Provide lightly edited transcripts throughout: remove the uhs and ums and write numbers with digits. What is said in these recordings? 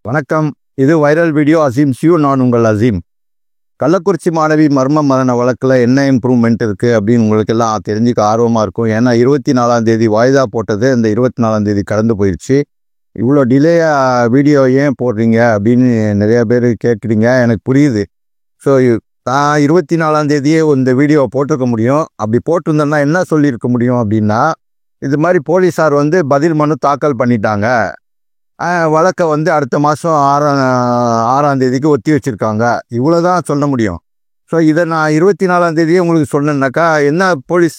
வணக்கம். இது viral video Azeem see you. நான் உங்கள் அசீம். கள்ளக்குறிச்சி மாணவி மர்ம மரண வழக்கில் என்ன இம்ப்ரூவ்மெண்ட் இருக்குது அப்படின்னு உங்களுக்கு எல்லாம் தெரிஞ்சுக்க ஆர்வமாக இருக்கும். ஏன்னா 24ஆம் தேதி வாய்தா போட்டது இந்த 24ஆம் தேதி கடந்து போயிடுச்சு. இவ்வளோ டிலேயாக வீடியோ ஏன் போடுறீங்க அப்படின்னு நிறைய பேர் கேட்குறீங்க. எனக்கு புரியுது. ஸோ நான் 24ஆம் தேதியே இந்த வீடியோவை போட்டிருக்க முடியும். அப்படி போட்டிருந்தேன்னா என்ன சொல்லியிருக்க முடியும் அப்படின்னா, இது மாதிரி போலீஸார் பதில் மனு தாக்கல் பண்ணிட்டாங்க, வழக்கை அடுத்த மாதம் 6ஆம் தேதிக்கு ஒத்தி வச்சுருக்காங்க, இவ்வளோ தான் சொல்ல முடியும். ஸோ இதை நான் 24ஆம் தேதியே உங்களுக்கு சொன்னேன்னாக்கா என்ன போலீஸ்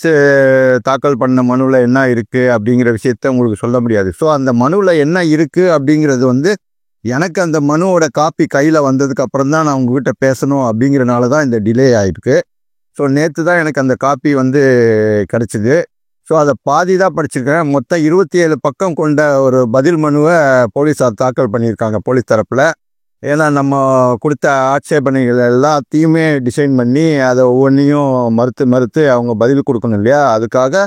தாக்கல் பண்ண மனுவில் என்ன இருக்குது அப்படிங்கிற விஷயத்த உங்களுக்கு சொல்ல முடியாது. ஸோ அந்த மனுவில் என்ன இருக்குது அப்படிங்கிறது எனக்கு அந்த மனுவோட காப்பி கையில் வந்ததுக்கு அப்புறம் தான் நான் உங்ககிட்ட பேசணும் அப்படிங்கிறனால தான் இந்த டிலே ஆகிருக்கு. ஸோ நேற்று தான் எனக்கு அந்த காப்பி கிடச்சிது. ஸோ அதை பாதி தான் படிச்சிருக்கேன். மொத்தம் 27 பக்கம் கொண்ட ஒரு பதில் மனுவை போலீஸார் தாக்கல் பண்ணியிருக்காங்க போலீஸ் தரப்பில். ஏன்னா நம்ம கொடுத்த ஆட்சேபனைகள் எல்லாத்தையுமே டிசைன் பண்ணி அதை ஒவ்வொன்றையும் மறுத்து அவங்க பதில் கொடுக்கணும் இல்லையா, அதுக்காக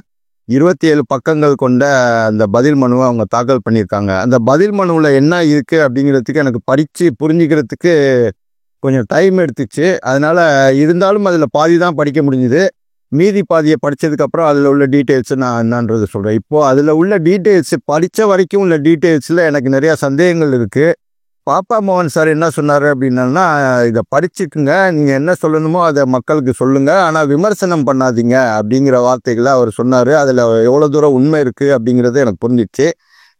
27 பக்கங்கள் கொண்ட அந்த பதில் மனுவை அவங்க தாக்கல் பண்ணியிருக்காங்க. அந்த பதில் மனுவில் என்ன இருக்குது அப்படிங்கிறதுக்கு எனக்கு படித்து புரிஞ்சுக்கிறதுக்கு கொஞ்சம் டைம் எடுத்துச்சு. அதனால் இருந்தாலும் அதில் பாதி தான் படிக்க முடிஞ்சுது. மீதி பாதியை படித்ததுக்கப்புறம் அதில் உள்ள டீட்டெயில்ஸு நான் என்னன்றது சொல்கிறேன். இப்போது அதில் உள்ள டீட்டெயில்ஸு படித்த வரைக்கும் உள்ள டீட்டெயில்ஸில் எனக்கு நிறையா சந்தேகங்கள் இருக்குது. பாப்பா மோகன் சார் என்ன சொன்னார் அப்படின்னா, இதை படிச்சுக்குங்க, நீங்கள் என்ன சொல்லணுமோ அதை மக்களுக்கு சொல்லுங்கள், ஆனால் விமர்சனம் பண்ணாதீங்க அப்படிங்கிற வார்த்தைகளை அவர் சொன்னார். அதில் எவ்வளோ தூரம் உண்மை இருக்குது அப்படிங்கிறது எனக்கு புரிஞ்சிச்சு.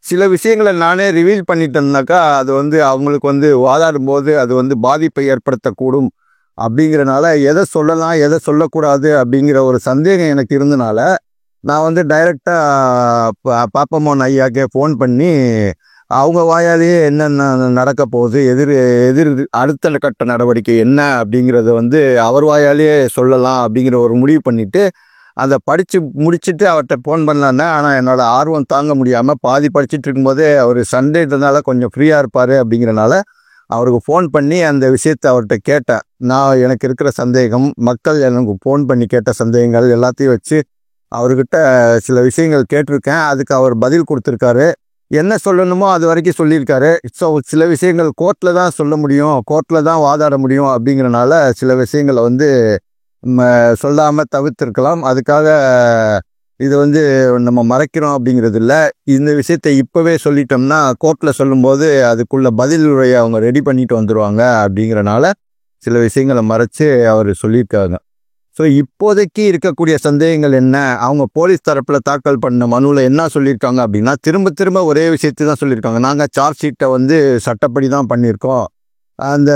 சில விஷயங்களை நானே ரிவீல் பண்ணிட்டேன்னாக்கா அது அவங்களுக்கு வாதாடும் போது அது பாதிப்பை ஏற்படுத்தக்கூடும் அப்படிங்கிறனால எதை சொல்லலாம் எதை சொல்லக்கூடாது அப்படிங்கிற ஒரு சந்தேகம் எனக்கு இருந்தனால நான் டைரெக்டாக பாப்பமோகன் ஐயாக்கே ஃபோன் பண்ணி அவங்க வாயாலேயே என்னென்ன நடக்க போகுது, எதிர் அடுத்த கட்ட நடவடிக்கை என்ன அப்படிங்கிறத அவர் வாயாலேயே சொல்லலாம் அப்படிங்கிற ஒரு முடிவு பண்ணிவிட்டு அதை படித்து முடிச்சுட்டு அவர்கிட்ட ஃபோன் பண்ணலான்னே. ஆனால் என்னோடய ஆர்வம் தாங்க முடியாமல் பாதி படிச்சுட்டு இருக்கும்போதே அவர் சண்டேன்றதுனால கொஞ்சம் ஃப்ரீயாக இருப்பார் அப்படிங்கிறனால அவருக்கு ஃபோன் பண்ணி அந்த விஷயத்தை அவர்கிட்ட கேட்டேன். எனக்கு இருக்கிற சந்தேகம், மக்கள் எனக்கு ஃபோன் பண்ணி கேட்ட சந்தேகங்கள் எல்லாத்தையும் வச்சு அவர்கிட்ட சில விஷயங்கள் கேட்டிருக்கேன். அதுக்கு அவர் பதில் கொடுத்துருக்காரு. என்ன சொல்லணுமோ அது வரைக்கும் சொல்லியிருக்காரு. ஸோ சில விஷயங்கள் கோர்ட்டில் தான் சொல்ல முடியும், கோர்ட்டில் தான் வாதாட முடியும் அப்படிங்கிறனால சில விஷயங்களை சொல்லாமல் தவிர்த்திருக்கலாம். அதுக்காக இது நம்ம மறைக்கிறோம் அப்படிங்கிறது இல்லை. இந்த விஷயத்தை இப்போவே சொல்லிட்டோம்னா கோர்ட்டில் சொல்லும்போது அதுக்குள்ள பதில் உரையை அவங்க ரெடி பண்ணிட்டு வந்துடுவாங்க அப்படிங்கிறனால சில விஷயங்களை மறைச்சு அவர் சொல்லியிருக்காங்க. ஸோ இப்போதைக்கு இருக்கக்கூடிய சந்தேகங்கள் என்ன, அவங்க போலீஸ் தரப்பில் தாக்கல் பண்ண மனுவில் என்ன சொல்லியிருக்காங்க அப்படின்னா, திரும்ப ஒரே விஷயத்தை தான் சொல்லியிருக்காங்க. நாங்கள் சார்ஜ் ஷீட்டை சட்டப்படி தான் பண்ணியிருக்கோம், அந்த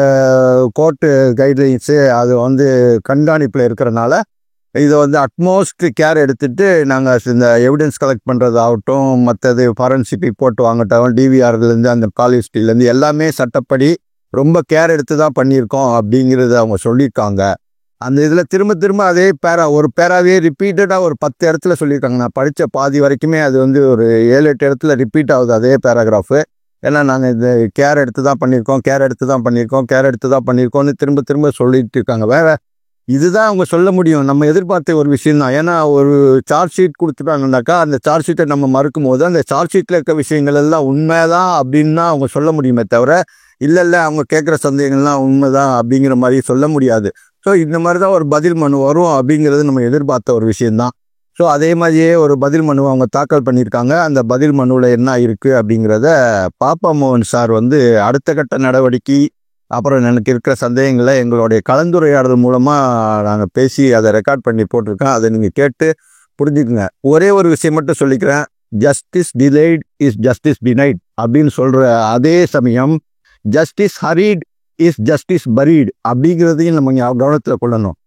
கோர்ட்டு கைட்லைன்ஸு அது கண்காணிப்பில் இருக்கிறனால இதை அட்மோஸ்ட் கேர் எடுத்துகிட்டு நாங்கள் இந்த எவிடன்ஸ் கலெக்ட் பண்ணுறதாகட்டும், மற்றது ஃபாரன்சிக் ரிப்போர்ட் வாங்கட்டும், டிவிஆர்லேருந்து அந்த கால் ஹிஸ்ட்ரிலேருந்து எல்லாமே சட்டப்படி ரொம்ப கேர் எடுத்து தான் பண்ணியிருக்கோம் அப்படிங்கிறத அவங்க சொல்லியிருக்காங்க. அந்த இதில் திரும்ப அதே ஒரு பேராவே ரிப்பீட்டடாக ஒரு 10 இடத்துல சொல்லியிருக்காங்க. நான் படித்த பாதி வரைக்குமே அது ஒரு 7-8 இடத்துல ரிப்பீட் ஆகுது அதே பேராகிராஃபு. ஏன்னா நாங்கள் இந்த கேர் எடுத்து தான் பண்ணியிருக்கோம்னு திரும்ப சொல்லிட்டு இருக்காங்க. வேறு இதுதான் அவங்க சொல்ல முடியும். நம்ம எதிர்பார்த்த ஒரு விஷயம் தான். ஏன்னா ஒரு சார்ஜ் ஷீட் கொடுத்துட்டாங்கன்னாக்கா அந்த சார்ஜ் ஷீட்டை நம்ம மறுக்கும் போது அந்த சார்ஜ் ஷீட்டில் இருக்க விஷயங்கள் எல்லாம் உண்மைதான் அப்படின்னு அவங்க சொல்ல முடியுமே தவிர, இல்லை அவங்க கேட்குற சந்தேகங்கள்லாம் உண்மைதான் அப்படிங்கிற மாதிரி சொல்ல முடியாது. ஸோ இந்த மாதிரி தான் ஒரு பதில் மனு வரும் அப்படிங்கிறது நம்ம எதிர்பார்த்த ஒரு விஷயந்தான். ஸோ அதே மாதிரியே ஒரு பதில் மனு அவங்க தாக்கல் பண்ணியிருக்காங்க. அந்த பதில் மனுவில் என்ன இருக்குது அப்படிங்கிறத பாப்பா மோகன் சார் அடுத்த கட்ட நடவடிக்கை அப்புறம் எனக்கு இருக்கிற சந்தேகங்களை எங்களுடைய கலந்துரையாடல் மூலமாக நாங்கள் பேசி அதை ரெக்கார்ட் பண்ணி போட்டிருக்கேன். அதை நீங்கள் கேட்டு புரிஞ்சுக்குங்க. ஒரே ஒரு விஷயம் மட்டும் சொல்லிக்கிறேன். Justice delayed is justice denied அப்படின்னு சொல்கிற அதே சமயம் justice hurried is justice buried அப்படிங்கிறதையும் நம்ம கவனத்தில் கொள்ளணும்.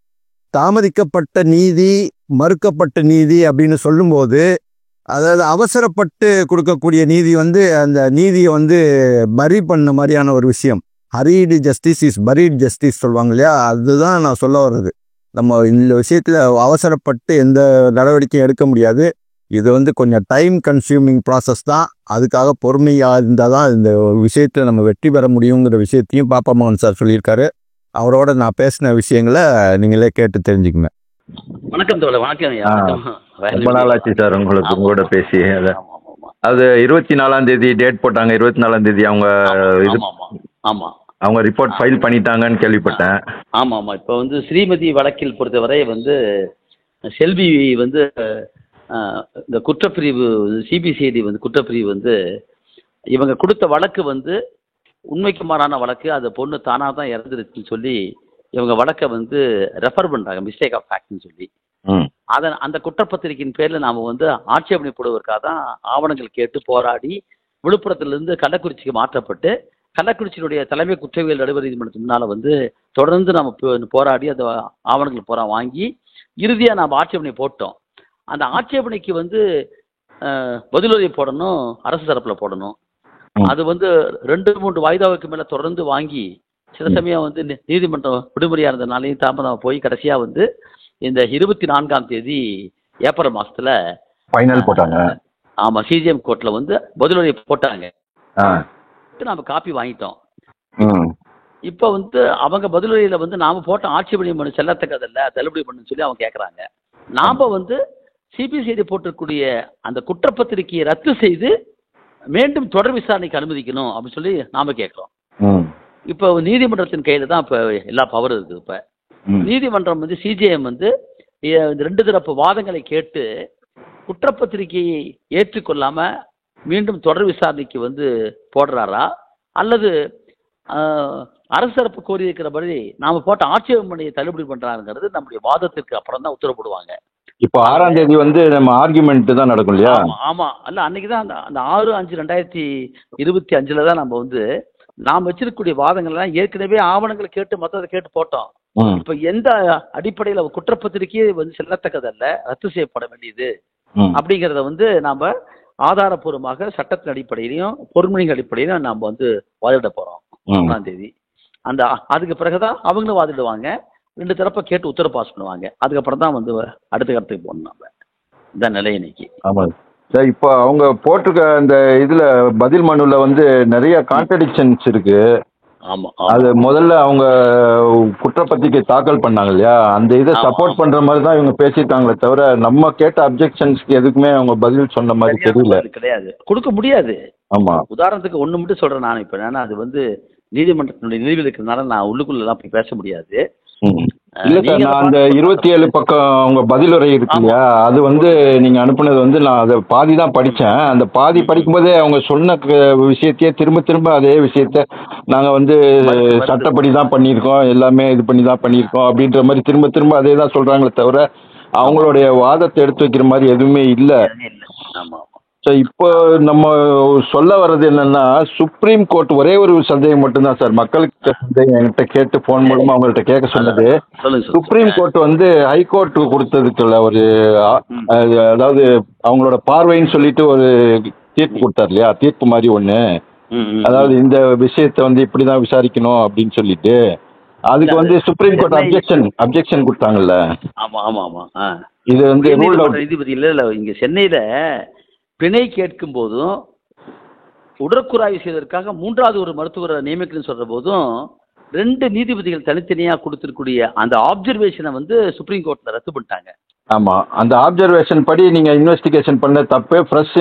தாமதிக்கப்பட்ட நீதி, மறுக்கப்பட்ட நீதி அப்படின்னு சொல்லும்போது அதாவது அவசரப்பட்டு கொடுக்கக்கூடிய நீதி அந்த நீதியை பரி பண்ண மாதிரியான ஒரு விஷயம். ஹரீடு ஜஸ்டிஸ் இஸ் பரீட் ஜஸ்டிஸ் சொல்லுவாங்க இல்லையா, அதுதான் நான் சொல்ல வர்றது. நம்ம இந்த விஷயத்தில் அவசரப்பட்டு எந்த நடவடிக்கையும் எடுக்க முடியாது. இது கொஞ்சம் டைம் கன்சியூமிங் ப்ராசஸ் தான். அதுக்காக பொறுமையாக இருந்தால் தான் இந்த விஷயத்தில் நம்ம வெற்றி பெற முடியுங்கிற விஷயத்தையும் பாப்பா மோகன் சார் சொல்லியிருக்காரு. அவரோட நான் பேசின விஷயங்களை நீங்களே கேட்டு தெரிஞ்சுக்குங்க. வணக்கம் தோழர். வணக்கம். ரொம்ப நாள் ஆச்சு சார் உங்களோட பேசி. அது 24ஆம் தேதி டேட் போட்டாங்க. 24ஆம் தேதி அவங்க இது ஆமா ஆமா ஆமா அவங்க ரிப்போர்ட் ஃபைல் பண்ணிட்டாங்கன்னு கேள்விப்பட்டேன். ஆமா ஆமா. இப்ப வந்து ஸ்ரீமதி வழக்கில் பொறுத்தவரை வந்து செல்வி வந்து இந்த குற்றப்பிரிவு சிபிசிஐடி வந்து குற்றப்பிரிவு வந்து இவங்க கொடுத்த வழக்கு வந்து உண்மைக்கு மாறான வழக்கு. அந்த பொண்ணு தானாக தான் இறந்துருச்சுன்னு சொல்லி இவங்க வழக்கை வந்து ரெஃபர் பண்ணுறாங்க, மிஸ்டேக் ஆஃப் ஃபேக்ட்னு சொல்லி. அந்த குற்றப்பத்திரிகையின் பேரில் நாம் வந்து ஆட்சேபனை போடுவதற்காக தான் ஆவணங்கள் கேட்டு போராடி விழுப்புரத்திலிருந்து கள்ளக்குறிச்சிக்கு மாற்றப்பட்டு கள்ளக்குறிச்சியினுடைய தலைமை குற்றவியல் நடுவர் நீதிமன்றத்துக்கு முன்னால் வந்து தொடர்ந்து நம்ம போராடி அந்த ஆவணங்கள் பூரா வாங்கி இறுதியாக நாம் ஆட்சேபனை போட்டோம். அந்த ஆட்சேபனைக்கு வந்து பதிலுரை போடணும், அரசு தரப்பில் போடணும். அது வந்து 2-3 வாய்தாவுக்கு மேலே தொடர்ந்து வாங்கி சில சமயம் வந்து நீதிமன்றம் விடுமுறையாக இருந்தனாலையும் தாமதம் போய் கடைசியாக வந்து இந்த 24ஆம் தேதி ஏப்ரல் மாதத்தில் ஃபைனல் போட்டாங்க. ஆமாம், சிஜிஎம் கோர்ட்டில் வந்து பதிலுரை போட்டாங்க. நம்ம காப்பி வாங்கிட்டோம். இப்போ வந்து அவங்க பதிலுரையில் வந்து நாம் போட்ட ஆட்சேபனை மனு செல்லத்தக்கதில்லை, தள்ளுபடி பண்ணுன்னு சொல்லி அவங்க கேட்குறாங்க. நாம் வந்து சிபிசிஐடி போட்டிருக்கக்கூடிய அந்த குற்றப்பத்திரிகையை ரத்து செய்து மீண்டும் தொடர் விசாரணைக்கு அனுமதிக்கணும் அப்படின்னு சொல்லி நாம கேட்குறோம். இப்போ நீதிமன்றத்தின் கையில் தான் இப்போ எல்லா பவர் இருக்குது. இப்போ நீதிமன்றம் வந்து சிஜிஎம் வந்து இந்த 2 தரப்பு வாதங்களை கேட்டு குற்றப்பத்திரிகையை ஏற்றுக்கொள்ளாம மீண்டும் தொடர் விசாரணைக்கு வந்து போடுறாரா, அல்லது அரசு தரப்பு கோரி இருக்கிறபடி நாம போட்ட ஆட்சேபனையை தள்ளுபடி பண்றாங்கிறது நம்முடைய வாதத்திற்கு அப்புறம் தான் உத்தரவு போடுவாங்க. இப்போ 6ஆம் தேதி வந்து நம்ம ஆர்குமெண்ட் தான் நடக்கும் இல்லையா? ஆமா. அல்ல, அன்னைக்கு தான் அந்த 6/5/2025 தான் நம்ம வந்து நாம் வச்சிருக்கக்கூடிய வாதங்கள்லாம் ஏற்கனவே ஆவணங்களை கேட்டு மற்றதை கேட்டு போட்டோம். இப்ப எந்த அடிப்படையில் குற்றப்பத்திரிகையே வந்து செல்லத்தக்கதல்ல, ரத்து செய்யப்பட வேண்டியது அப்படிங்கிறத வந்து நாம ஆதாரப்பூர்வமாக சட்டத்தின் அடிப்படையிலையும் பொறுமையின் அடிப்படையிலும் நாம வந்து வாதிட போறோம் 1ஆம் தேதி. அதுக்கு பிறகுதான் அவங்களும் வாதிடுவாங்க, 2 தரப்பை கேட்டு உத்தரவு பாஸ் பண்ணுவாங்க. அதுக்கப்புறம் தான் வந்து அடுத்த கட்டத்துக்கு போகணும். நம்ம இந்த நிலை இன்னைக்கு. ஆமாம் சார். இப்போ அவங்க போட்டிருக்க அந்த இதுல பதில் மனுல வந்து நிறைய கான்ட்ரடிக்ஷன்ஸ் இருக்கு. ஆமா, அது முதல்ல அவங்க குற்றப்பத்திரிக்கை தாக்கல் பண்ணாங்க இல்லையா, அந்த இதை சப்போர்ட் பண்ற மாதிரி தான் இவங்க பேசிட்டாங்களே தவிர நம்ம கேட்ட அப்ஜெக்ஷன்ஸ்க்கு எதுக்குமே அவங்க பதில் சொன்ன மாதிரி தெரியல. கிடையாது, கொடுக்க முடியாது. ஆமா, உதாரணத்துக்கு ஒண்ணு மட்டும் சொல்றேன் நான். இப்ப ஏன்னா அது வந்து நீதிமன்றத்தினுடைய நிலுவையில் இருக்கிறதுனால நான் உள்ளுக்குள்ள எல்லாம் போய் பேச முடியாது. இல்ல சார், நான் அந்த 27 பக்கம் அவங்க பதிலுரை இருக்கு இல்லையா, அது வந்து நீங்க அனுப்புனது வந்து நான் அதை பாதி தான் படிச்சேன். அந்த பாதி படிக்கும்போதே அவங்க சொன்ன விஷயத்தையே திரும்ப திரும்ப அதே விஷயத்த நாங்க வந்து சட்டப்படி தான் பண்ணியிருக்கோம், எல்லாமே இது பண்ணி தான் பண்ணியிருக்கோம் அப்படின்ற மாதிரி திரும்ப திரும்ப அதே தான் சொல்றாங்களே தவிர அவங்களுடைய வாதத்தை எடுத்து வைக்கிற மாதிரி எதுவுமே இல்லை. ஸோ இப்போ நம்ம சொல்ல வர்றது என்னன்னா, சுப்ரீம் கோர்ட் ஒரே ஒரு சந்தேகம் மட்டும்தான் சார், மக்களுக்கு சந்தேகம் என்கிட்ட கேட்டு ஃபோன் மூலமா அவங்கள்ட்ட கேட்க சொன்னது, சுப்ரீம் கோர்ட் வந்து ஹைகோர்ட் கொடுத்ததுக்குள்ள ஒரு அதாவது அவங்களோட பார்வைன்னு சொல்லிட்டு ஒரு தீர்ப்பு கொடுத்தாரு இல்லையா, தீர்ப்பு மாதிரி ஒண்ணு. அதாவது இந்த விஷயத்த வந்து இப்படிதான் விசாரிக்கணும் அப்படின்னு சொல்லிட்டு அதுக்கு வந்து சுப்ரீம் கோர்ட் அப்ஜெக்ஷன் கொடுத்தாங்கல்ல. ஆமா ஆமா ஆமா. இது வந்து நீதிபதி இல்ல இங்க சென்னையில பிணை கேட்கும் போதும் உடற்குறாய்வு செய்வதற்காக 3வது ஒரு மருத்துவரை நியமிக்கணும்னு சொல்ற போதும் 2 நீதிபதிகள் தனித்தனியா கொடுத்திருக்கூடிய அந்த ஆப்சர்வேஷனை வந்து சுப்ரீம் கோர்ட்ல ரத்து பண்ணிட்டாங்க. ஆமா, அந்த ஆப்சர்வேஷன் படி நீங்க இன்வெஸ்டிகேஷன் பண்ண தப்பு, ஃப்ரெஷ்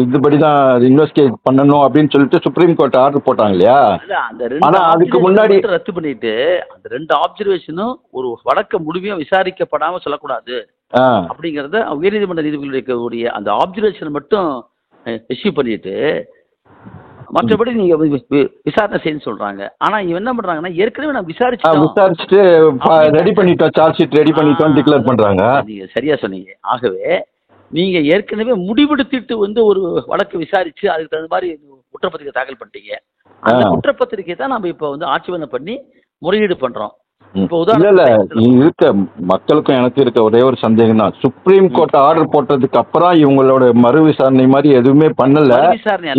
இதுபடி தான் இன்வெஸ்டிகேட் பண்ணணும் அப்படின்னு சொல்லிட்டு சுப்ரீம் கோர்ட் ஆர்டர் போட்டாங்க இல்லையா. ஆனா அதுக்கு முன்னாடி ரத்து பண்ணிட்டு அந்த 2 ஆப்சர்வேஷனும் ஒரு வழக்க முழுமையா விசாரிக்கப்படாம சொல்லக்கூடாது அப்படிங்கறத உயர்நீதிமன்ற நீதிபதிகளுடைய அந்த ஆப்சர்வேஷன் மட்டும் இஷ்யூ பண்ணிட்டு மற்றபடி நீங்க விசாரணை செய்யணும்னு சொல்றாங்க. ஆனா இவங்க என்ன பண்றாங்கன்னா, ஏற்கனவே நான் விசாரிச்சுட்டு ரெடி பண்ணிட்டோம், சார்ஜ் ஷீட் ரெடி பண்ணிட்டோம் டிக்ளேர் பண்றாங்க. நீங்க சரியா சொன்னீங்க. ஆகவே நீங்க ஏற்கனவே முடிவெடுத்துட்டு வந்து ஒரு வழக்கு விசாரிச்சு அதுக்கு தகுந்த மாதிரி குற்றப்பத்திரிகை தாக்கல் பண்ணிட்டீங்க. அந்த குற்றப்பத்திரிகை தான் நம்ம இப்ப வந்து ஆட்சேபனை பண்ணி முறையீடு பண்றோம். இருக்க மக்களுக்கும் எனக்கு இருக்க ஒரே ஒரு சந்தேகம் தான், சுப்ரீம் கோர்ட் ஆர்டர் போட்டதுக்கு அப்புறம் இவங்களோட மறு விசாரணை மாதிரி எதுவுமே பண்ணல,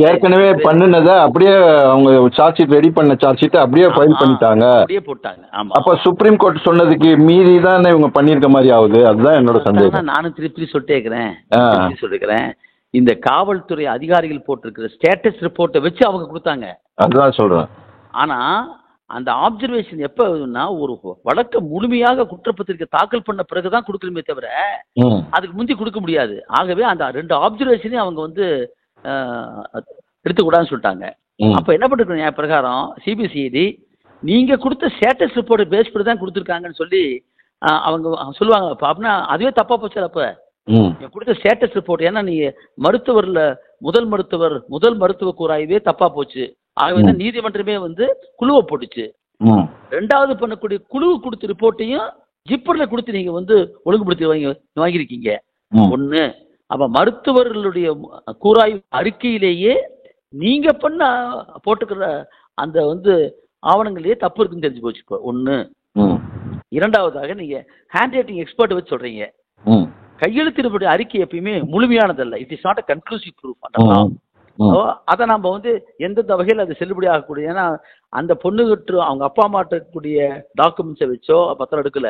ஏற்கனவே பண்ணுனத அப்படியே அவங்க சார்ஜ் ஷீட் ரெடி பண்ண சார்ஜ் ஷீட் அப்படியே ஃபைல் பண்ணிட்டாங்க. அப்ப சுப்ரீம் கோர்ட் சொன்னதுக்கு மீறி தான் இவங்க பண்ணிருக்க மாதிரி ஆகுது. அதுதான் என்னோட சந்தேகம். நானும் திருப்பி சொல்லிக்கிறேன், இந்த காவல்துறை அதிகாரிகள் போட்டிருக்கிற ஸ்டேட்டஸ் ரிப்போர்ட்டை வச்சு அவங்க கொடுத்தாங்க. அதுதான் சொல்றேன். ஆனா அந்த ஆப்சர்வேஷன் எப்ப ஒரு வழக்க முழுமையாக குற்றப்பத்திரிக்கை தாக்கல் பண்ண பிறகுதான் கொடுக்கணுமே தவிர அதுக்கு முந்தி கொடுக்க முடியாது. ஆகவே அந்த 2 ஆப்சர்வேஷனையும் அவங்க வந்து எடுத்துக்கூடாதுன்னு சொல்லிட்டாங்க. அப்போ என்ன பண்ணிருக்கணும் என் பிரகாரம் சிபிசிஐடி நீங்கள் கொடுத்த ஸ்டேட்டஸ் ரிப்போர்ட் பேஸ் பண்ணி தான் கொடுத்துருக்காங்கன்னு சொல்லி அவங்க சொல்லுவாங்க. அப்படின்னா அதுவே தப்பாக போச்சு. அப்போ கொடுத்த ஸ்டேட்டஸ் ரிப்போர்ட், ஏன்னா நீங்கள் மருத்துவரில் முதல் மருத்துவ கூறாய்வே தப்பாக போச்சு. ஆகவே தான் நீதிமன்றமே வந்து குழுவை போட்டுச்சு. ரெண்டாவது பண்ணக்கூடிய குழு கொடுத்த ரிப்போர்ட்டையும் ஜிப்பர்ல கொடுத்து நீங்க வந்து ஒழுங்குபடுத்தி வாங்கியிருக்கீங்க. ஒண்ணு, அப்ப மருத்துவர்களுடைய கூறாய்வு அறிக்கையிலேயே நீங்க பண்ண போட்டுக்கிற அந்த வந்து ஆவணங்களே தப்பு இருக்குன்னு தெரிஞ்சு போச்சு. இப்போ ஒண்ணு. இரண்டாவதாக நீங்க ஹேண்ட் ரைட்டிங் எக்ஸ்பர்ட் வச்சு சொல்றீங்க. கையெழுத்தினுடைய அறிக்கை எப்பயுமே முழுமையானதல்ல. It is not a conclusive proof. அதை நம்ம வந்து எந்தெந்த வகையில் அது செல்லுபடி ஆகக்கூடிய, ஏன்னா அந்த பொண்ணுகிட்ட அவங்க அப்பா அம்மாட்ட இருக்கக்கூடிய டாக்குமெண்ட்ஸை வச்சோ பத்திரம் எடுக்கல.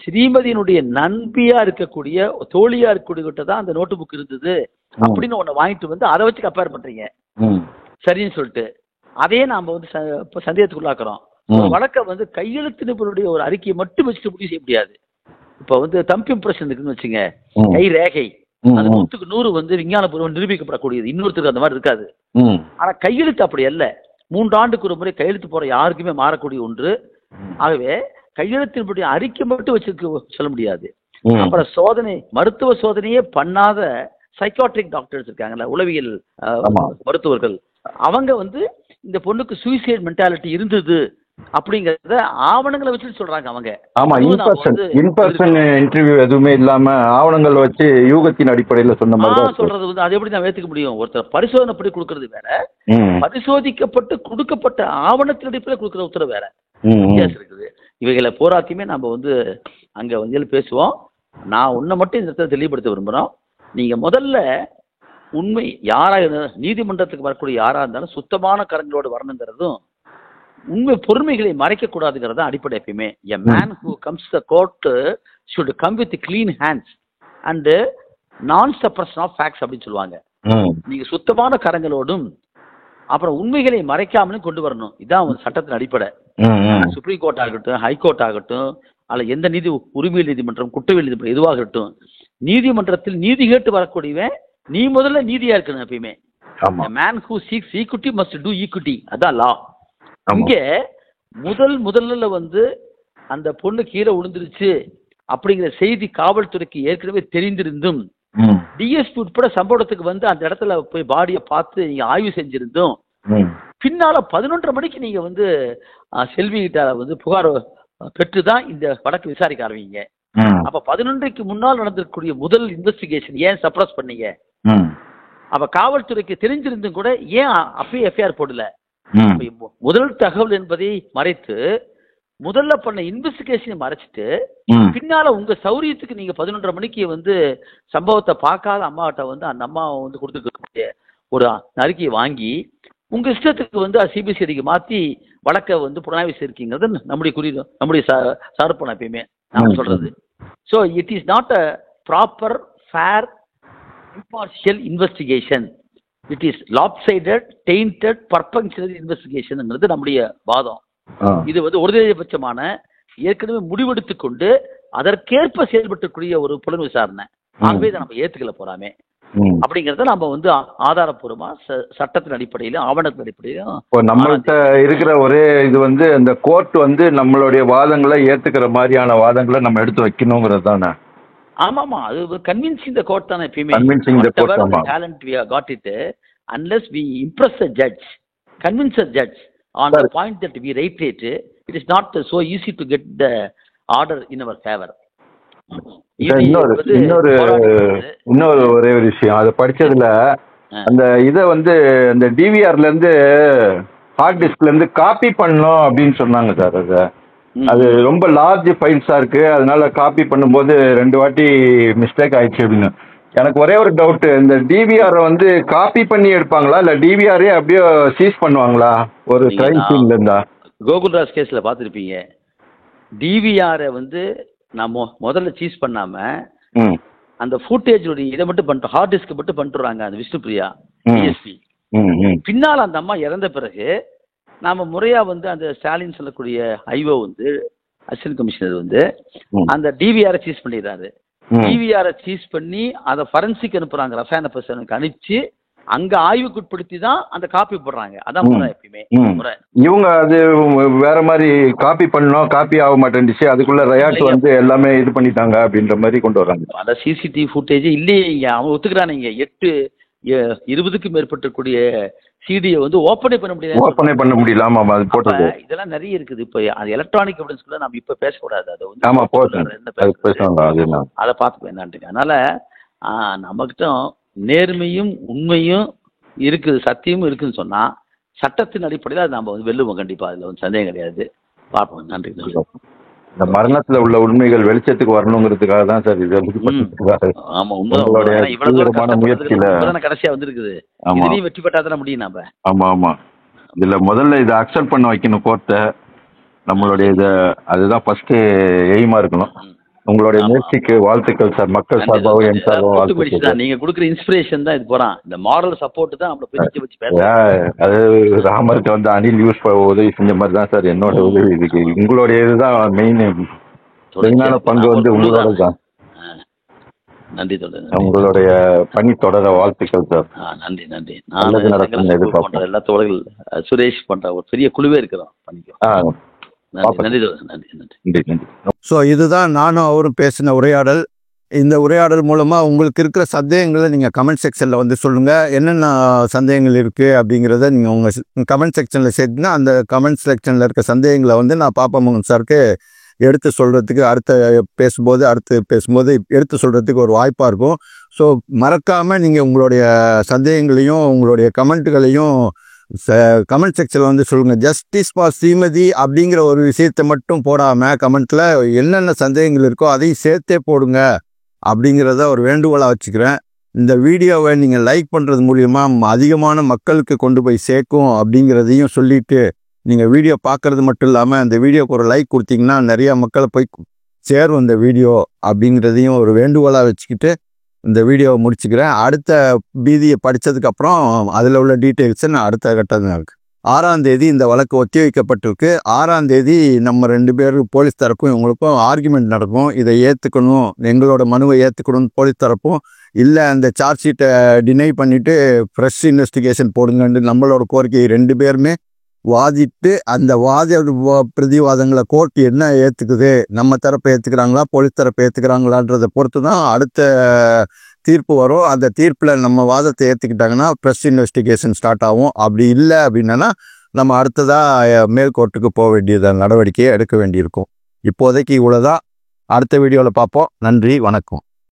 ஸ்ரீமதியினுடைய நண்பியா இருக்கக்கூடிய தோழியா இருக்கக்கூடிய தான் அந்த நோட்டு புக் இருந்தது அப்படின்னு ஒன்று வாங்கிட்டு வந்து அதை வச்சு கம்பேர் பண்றீங்க. சரின்னு சொல்லிட்டு அதையே நாம வந்து சந்தேகத்துக்குள்ளாக்குறோம். வழக்கை வந்து கையெழுத்து நிபுணருடைய ஒரு அறிக்கையை மட்டும் வச்சுட்டு முடிவு செய்ய முடியாது. இப்போ வந்து தம்ப் இம்ப்ரெஷன் இருக்குன்னு வச்சுங்க, கை ரேகை, அது 100க்கு 100 வந்து விஞ்ஞானபூர்வம் நிரூபிக்கப்படக்கூடியது. இன்னொருத்தருக்கு அந்த மாதிரி இருக்காது. ஆனா கையெழுத்து அப்படி அல்ல. 3 ஆண்டுக்கு ஒரு முறை கையெழுத்து போற யாருக்குமே மாறக்கூடிய ஒன்று. ஆகவே கையெழுத்தினுடைய அறிக்கை மட்டும் வச்சிருக்க சொல்ல முடியாது. அப்புறம் மருத்துவ சோதனையே பண்ணாத சைக்காட்ரிக் டாக்டர்ஸ் இருக்காங்கல்ல, உளவியல் மருத்துவர்கள், அவங்க வந்து இந்த பொண்ணுக்கு சூசைட் மென்டாலிட்டி இருந்தது அப்படிங்கறத ஆவணங்களை வச்சு சொல்றாங்க அவங்க. ஆமா, இன்பர்சன் இன்டர்வியூ எதுவுமே இல்லாம ஆவணங்கள் வச்சு யூகத்தின் அடிப்படையில் சொன்ன மாதிரி சொல்றது வந்து அது எப்படி நான் ஏத்துக்க முடியும்? ஒருத்தர் பரிசோதனை படி கொடுக்கறது வேற, பரிசோதிக்கப்பட்டு கொடுக்கப்பட்ட ஆவணத்தின் அடிப்படையில் கொடுக்கற உத்தரவு வேற, வித்தியாசம் இருக்குது. இவைகளை போராத்தையுமே நம்ம வந்து அங்க வந்து பேசுவோம். நான் உன்னை மட்டும் இந்த இடத்துல தெளிவுபடுத்த விரும்புறோம். நீங்க முதல்ல உண்மை யாரா நீதிமன்றத்துக்கு வரக்கூடிய யாரா இருந்தாலும் சுத்தமான கரங்களோடு வரணுங்கிறதும், உண்மை பொறுமைகளை மறைக்க கூடாதுங்கிறதா அடிப்படை. எப்பயுமே a man who comes to the court should come with clean hands and non-suppression of facts அப்படின்னு சொல்லுவாங்க. நீங்க சுத்தமான கரங்களோடும் அப்புறம் உண்மைகளை மறைக்காமலும் கொண்டு வரணும். இதான் சட்டத்தின் அடிப்படை. சுப்ரீம் கோர்ட் ஆகட்டும், ஹைகோர்ட் ஆகட்டும், அல்ல எந்த உரிமையல் நீதிமன்றம், குற்றவியல் நீதிமன்றம் எதுவாகட்டும், நீதிமன்றத்தில் நீதி கேட்டு வரக்கூடியவன் நீ முதல்ல நீதியா இருக்கணும். எப்பயுமே man who seeks equity must do equity. அதான் லா. இங்க முதல்ல வந்து அந்த பொண்ணு கீழே விழுந்துருச்சு அப்படிங்கிற செய்தி காவல்துறைக்கு ஏற்கனவே தெரிந்திருந்தும், டிஎஸ்பி உட்பட சம்பவத்துக்கு வந்து அந்த இடத்துல போய் பாடியை பார்த்து நீங்க ஆய்வு செஞ்சிருந்தோம், பின்னால 11:30 மணிக்கு நீங்க வந்து செல்வி கிட்ட வந்து புகார் பெற்றுதான் இந்த வழக்கு விசாரிக்க ஆரம்பிங்க. அப்ப 11:30க்கு முன்னால் நடந்திருக்கக்கூடிய முதல் இன்வெஸ்டிகேஷன் ஏன் சப்ரஸ் பண்ணீங்க? அப்ப காவல்துறைக்கு தெரிஞ்சிருந்தும் கூட ஏன் அப்பயே எஃப்ஐஆர் போடல? முதல் தகவல் என்பதை மறைத்து முதல்ல பண்ண இன்வெஸ்டிகேஷனை மறைச்சிட்டு பின்னால உங்க சௌரியத்துக்கு நீங்க 11:30 மணிக்கு வந்து சம்பவத்தை பார்க்காத அம்மாட்ட வந்து அந்த அம்மா வந்து கொடுத்துருக்க ஒரு அறிக்கையை வாங்கி உங்க இஷ்டத்துக்கு வந்து சிபிசிஐடிக்கு மாத்தி வழக்கை வந்து புலனாய்வு செய்திருக்கீங்கிறது நம்முடைய சார்பு எப்பயுமே நான் சொல்றது. So it is not a proper fair impartial investigation. It is lopsided, tainted, perfunctory investigation-ங்கிறது நம்முடைய வாதம். இது வந்து ஒருதலைபட்சமான ஏற்கனவே முடிவெடுத்து கொண்டு அதற்கேற்ப செயல்பட்டுக்கூடிய ஒரு புலன் விசாரணை. ஆகவே இதை நம்ம ஏத்துக்கல போறாமே அப்படிங்கறத நம்ம வந்து ஆதாரப்பூர்வமா சட்டத்தின் அடிப்படையிலும் ஆவணத்தின் அடிப்படையிலும் நம்மள்கிட்ட இருக்கிற ஒரே இது வந்து அந்த கோர்ட் வந்து நம்மளுடைய வாதங்களை ஏத்துக்கிற மாதிரியான வாதங்களை நம்ம எடுத்து வைக்கணுங்கிறது தானே. ஆமாமா, அது கன்வின்சிங் த கோர்ட் தானே எப்பயுமே. talent we have got it unless we impress the judge, convince the judge on the point that we reiterate, it is not so easy to get the order in our favor. இன்னொரு ஒரே ஒரு விஷயம், அதை படிச்சதுல அந்த இதை வந்து அந்த டிவிஆர்ல இருந்து ஹார்ட் டிஸ்க்ல இருந்து காப்பி பண்ணணும் அப்படின்னு சொன்னாங்க சார். அது ரொம்ப லார்ஜ் ஃபைல்ஸா இருக்கு, அதனால காப்பி பண்ணும்போது 2 வாட்டி மிஸ்டேக் ஆயிடுச்சு அப்படின்னு. எனக்கு ஒரே ஒரு டவுட், இந்த டிவிஆர் வந்து காப்பி பண்ணி எடுப்பாங்களா இல்ல டிவிஆரே அப்படியே சீஸ் பண்ணுவாங்களா ஒரு கிரைம் சீன்ல இருந்தா? கோகுல்ராஜ் கேஸ்ல பாத்துருப்பீங்க, டிவிஆரை வந்து நம்ம முதல்ல சீஸ் பண்ணாம அந்த ஃபுட்டேஜோட இதை மட்டும் பண்ணிட்டு ஹார்ட் டிஸ்க் மட்டும் பண்ணிட்டுறாங்க அந்த விஷ்ணுபிரியா டிஎஸ்பி. பின்னால் அந்த அம்மா இறந்த பிறகு நாம முறையா வந்து அந்த ஸ்டாலின் சொல்லக்கூடிய ஐஓ வந்து அசிஸ்டன்ட் கமிஷனர் வந்து அந்த டிவிஆரை சீஸ் பண்ணிடுறாரு. டிவிஆரை சீஸ் பண்ணி அதை ஃபரன்சிக் அனுப்புறாங்க, ரசாயன பரிசோதனைக்கு அனுப்பிச்சு அங்க ஆய்வுக்குட்படுத்தி தான் அந்த காப்பி போடுறாங்க. அதான் முறை எப்பயுமே முறை. இவங்க அது வேற மாதிரி காப்பி பண்ணோம், காப்பி ஆக மாட்டேன்டுச்சு, அதுக்குள்ள ரயாட் வந்து எல்லாமே இது பண்ணிட்டாங்க அப்படின்ற மாதிரி கொண்டு வர்றாங்க. அந்த சிசிடிவி ஃபுட்டேஜ் இல்லையே, அவன் ஒத்துக்கிறானுங்க. 20க்கும் மேற்பட்டக்கூடிய சிடியை வந்து ஓப்பனே பண்ண முடியாது. ஓப்பனே பண்ண முடியல. ஆமா, அது போட்டது. இதெல்லாம் நிறைய இருக்குது. இப்போ அது எலக்ட்ரானிக் எவிடன்ஸ்ல நம்ம இப்ப பேசக்கூடாது. அதை வந்து ஆமா பேசுவாங்க, அதை பார்த்துப்போம் என்னன்ட்டு. அதனால நம்மகிட்ட நேர்மையும் உண்மையும் இருக்குது, சத்தியமும் இருக்குன்னு சொன்னா சட்டத்தின் அடிப்படையில் அது நம்ம வந்து வெல்லுவோம் கண்டிப்பா. அதுல வந்து சந்தேகம் கிடையாது. பார்ப்போம். நன்றி. இந்த மரணத்துல உள்ள உண்மைகள் வெளிச்சத்துக்கு வரணுங்கிறதுக்காக தான் சார் இது. ஆமா, உண்மையோட முயற்சியில கடைசியா வந்திருக்குது. இதுலயும் வெற்றி பெற்றாதான முடியும் நாம. ஆமா இதுல முதல்ல இதை அக்செப்ட் பண்ண வைக்கணும் கோர்ட்டை. நம்மளுடைய இதை அதுதான் ஃபர்ஸ்ட் எய்மா இருக்கணும். உங்களுடைய முயற்சிக்கு வாழ்த்துக்கள் சார். மக்கள் சார்பாகவும் என் சார்பாகவும் வாழ்த்துக்கள். நீங்க கொடுக்குற இன்ஸ்பிரேஷன் தான் இது போறான். இந்த மாரல் சப்போர்ட் தான் நம்மள பிரிச்சு வச்சு பேச. அது ராமருக்கு வந்து அணில் யூஸ் உதவி செஞ்ச மாதிரி தான் சார் என்னோட உதவி. இதுக்கு உங்களுடைய இதுதான் மெயினான பங்கு வந்து உங்களோட தான். நன்றி தொடர். உங்களுடைய பணி தொடர வாழ்த்துக்கள் சார். நன்றி. நான் எல்லா தோழர்கள் சுரேஷ் பண்ற ஒரு பெரிய குழுவே இருக்கிறோம். பண்ணிக்கோ. ஸோ இதுதான் நானும் அவரும் பேசின உரையாடல். இந்த உரையாடல் மூலமாக உங்களுக்கு இருக்கிற சந்தேகங்களை நீங்கள் கமெண்ட் செக்ஷனில் வந்து சொல்லுங்கள். என்னென்ன சந்தேகங்கள் இருக்குது அப்படிங்கிறத நீங்கள் உங்கள் கமெண்ட் செக்ஷனில் சேர்த்துனா அந்த கமெண்ட் செக்ஷனில் இருக்க சந்தேகங்களை வந்து நான் பாப்பாமோகன் சாருக்கு எடுத்து சொல்கிறதுக்கு அடுத்து பேசும்போது எடுத்து சொல்கிறதுக்கு ஒரு வாய்ப்பாக இருக்கும். ஸோ மறக்காமல் நீங்கள் உங்களுடைய சந்தேகங்களையும் உங்களுடைய கமெண்ட்டுகளையும் கமெண்ட் செக்ஷனில் வந்து சொல்லுங்கள். ஜஸ்டிஸ் ஃபார் ஸ்ரீமதி அப்படிங்கிற ஒரு விஷயத்தை மட்டும் போடாமல் கமெண்ட்டில் என்னென்ன சந்தேகங்கள் இருக்கோ அதையும் சேர்த்தே போடுங்க அப்படிங்கிறத ஒரு வேண்டுகோளாக வச்சுக்கிறேன். இந்த வீடியோவை நீங்கள் லைக் பண்ணுறது மூலியமாக அதிகமான மக்களுக்கு கொண்டு போய் சேர்க்கும் அப்படிங்கிறதையும் சொல்லிவிட்டு, நீங்கள் வீடியோ பார்க்குறது மட்டும் இல்லாமல் அந்த வீடியோக்கு ஒரு லைக் கொடுத்தீங்கன்னா நிறையா மக்களை போய் சேரும் இந்த வீடியோ அப்படிங்கிறதையும் ஒரு வேண்டுகோளாக வச்சுக்கிட்டு இந்த வீடியோவை முடிச்சுக்கிறேன். அடுத்த பீதியை படித்ததுக்கப்புறம் அதில் உள்ள டீட்டெயில்ஸை நான் அடுத்த கட்டத்தில் இருக்குது. 6ஆம் தேதி இந்த வழக்கு ஒத்தி வைக்கப்பட்டிருக்கு. 6ஆம் தேதி நம்ம 2 பேரும் போலீஸ் தரப்பும் இவங்களுக்கும் ஆர்குமெண்ட் நடக்கும். இதை ஏற்றுக்கணும், எங்களோட மனுவை ஏற்றுக்கணும்னு போலீஸ் தரப்பும், இல்லை அந்த சார்ஜ் ஷீட்டை டினை பண்ணிவிட்டு ஃப்ரெஷ் இன்வெஸ்டிகேஷன் போடுங்கன்னு நம்மளோட கோரிக்கையை 2 பேருமே வாதிட்டு அந்த பிரதிவாதங்களை கோர்ட் என்ன ஏற்றுக்குது, நம்ம தரப்பை ஏற்றுக்கிறாங்களா போலீஸ் தரப்பை ஏற்றுக்கிறாங்களான்றதை பொறுத்து தான் அடுத்த தீர்ப்பு வரும். அந்த தீர்ப்பில் நம்ம வாதத்தை ஏற்றுக்கிட்டாங்கன்னா ஃப்ரெஷ் இன்வெஸ்டிகேஷன் ஸ்டார்ட் ஆகும். அப்படி இல்லை அப்படின்னா நம்ம அடுத்ததாக மேல் கோர்ட்டுக்கு போக வேண்டியத நடவடிக்கையை எடுக்க வேண்டியிருக்கும். இப்போதைக்கு இவ்வளோதான். அடுத்த வீடியோவில் பார்ப்போம். நன்றி, வணக்கம்.